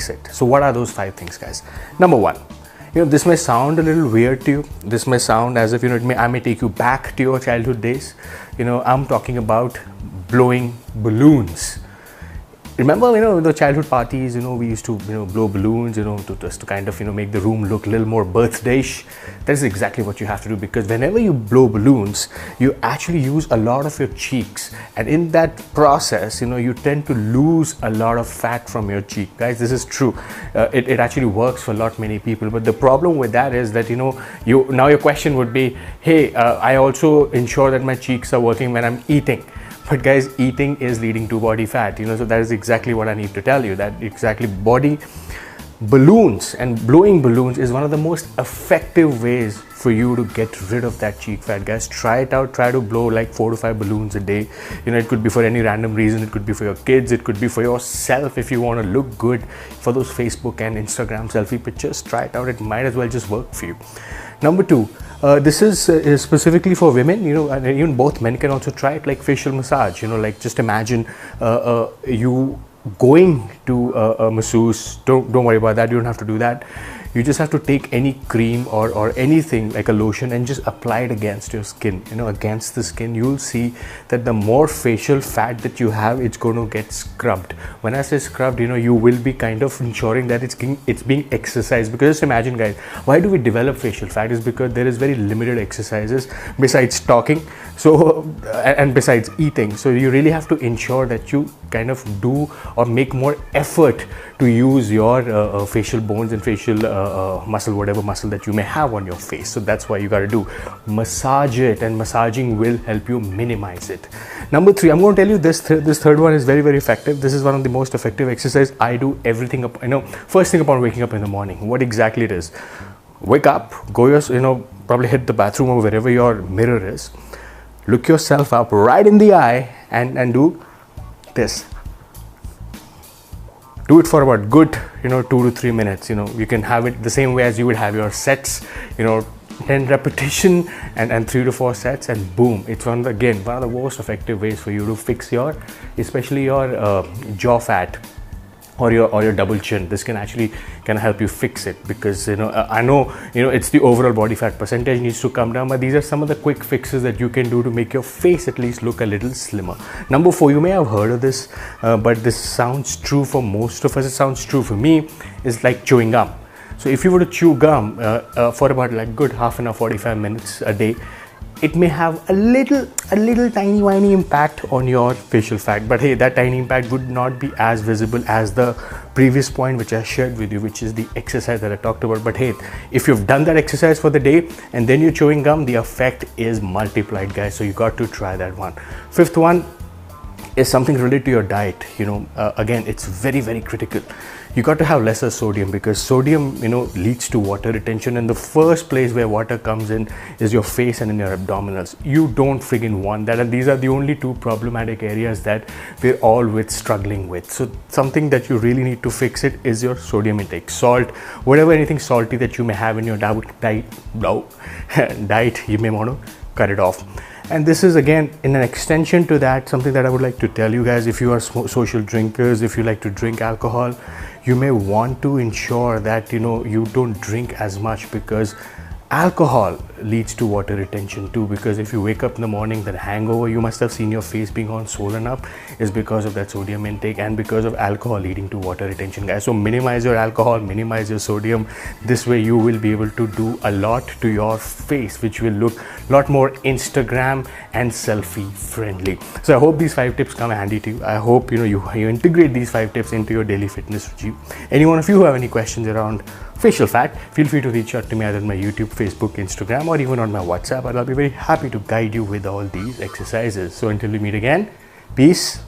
fix it. So what are those 5 things, guys? Number 1, this may sound a little weird to you. This may sound as if, I may take you back to your childhood days. I'm talking about blowing balloons. Remember, the childhood parties, we used to, blow balloons, to just to kind of, make the room look a little more birthday-ish. That is exactly what you have to do, because whenever you blow balloons, you actually use a lot of your cheeks. And in that process, you tend to lose a lot of fat from your cheek. Guys, this is true. It actually works for many people. But the problem with that is that, now your question would be, hey, I also ensure that my cheeks are working when I'm eating. But guys, eating is leading to body fat, so that is exactly what I need to tell you, that exactly body balloons and blowing balloons is one of the most effective ways for you to get rid of that cheek fat. Guys, try it out. Try to blow like 4 to 5 balloons a day. It could be for any random reason. It could be for your kids. It could be for yourself if you want to look good for those Facebook and Instagram selfie pictures. Try it out. It might as well just work for you. Number 2, this is specifically for women, and even both men can also try it, like facial massage. Like just imagine you going to a masseuse. Don't worry about that. You don't have to do that. You just have to take any cream or anything like a lotion and just apply it against your skin, against the skin. You'll see that the more facial fat that you have, it's going to get scrubbed. When I say scrubbed, you will be kind of ensuring that it's being exercised. Because just imagine, guys, why do we develop facial fat? Is because there is very limited exercises besides talking, and besides eating. So you really have to ensure that you kind of do or make more effort to use your facial bones and facial muscle, whatever muscle that you may have on your face. So that's why you got to do massage it, and massaging will help you minimize it. Number 3, I'm going to tell you this third one is very, very effective. This is one of the most effective exercise. I do everything up, first thing upon waking up in the morning. What exactly it is? Wake up, go probably hit the bathroom or wherever your mirror is. Look yourself up right in the eye and do this. Do it for about good 2 to 3 minutes. You can have it the same way as you would have your sets, 10 repetition and 3 to 4 sets, and boom, it's one of the most effective ways for you to fix especially your jaw fat or your double chin. This can actually help you fix it, because I know it's the overall body fat percentage needs to come down, but these are some of the quick fixes that you can do to make your face at least look a little slimmer. Number 4, you may have heard of this, but this sounds true for most of us. It sounds true for me. Is like chewing gum. So if you were to chew gum for about like good half an hour, 45 minutes a day, it may have a little tiny impact on your facial fat. But hey, that tiny impact would not be as visible as the previous point which I shared with you, which is the exercise that I talked about. But hey, if you've done that exercise for the day and then you're chewing gum, the effect is multiplied, guys. So you got to try that one. 5th one is something related to your diet. Again, it's very, very critical. You got to have lesser sodium, because sodium leads to water retention, and the first place where water comes in is your face and in your abdominals. You don't friggin' want that, and these are the only 2 problematic areas that we're all struggling with. So something that you really need to fix it is your sodium intake. Salt, anything salty that you may have in your diet, you may want to cut it off. And this is again in an extension to that, something that I would like to tell you guys. If you are social drinkers, if you like to drink alcohol, you may want to ensure that you don't drink as much, because alcohol leads to water retention too. Because if you wake up in the morning, that hangover, you must have seen your face being all swollen up, is because of that sodium intake and because of alcohol leading to water retention, guys. So minimize your alcohol, minimize your sodium. This way you will be able to do a lot to your face, which will look a lot more Instagram and selfie friendly. So I hope these 5 tips come handy to you. I hope you integrate these 5 tips into your daily fitness regime. Any one of you who have any questions around facial fat, feel free to reach out to me either on my YouTube, Facebook, Instagram, or even on my WhatsApp, and I'll be very happy to guide you with all these exercises. So until we meet again, peace.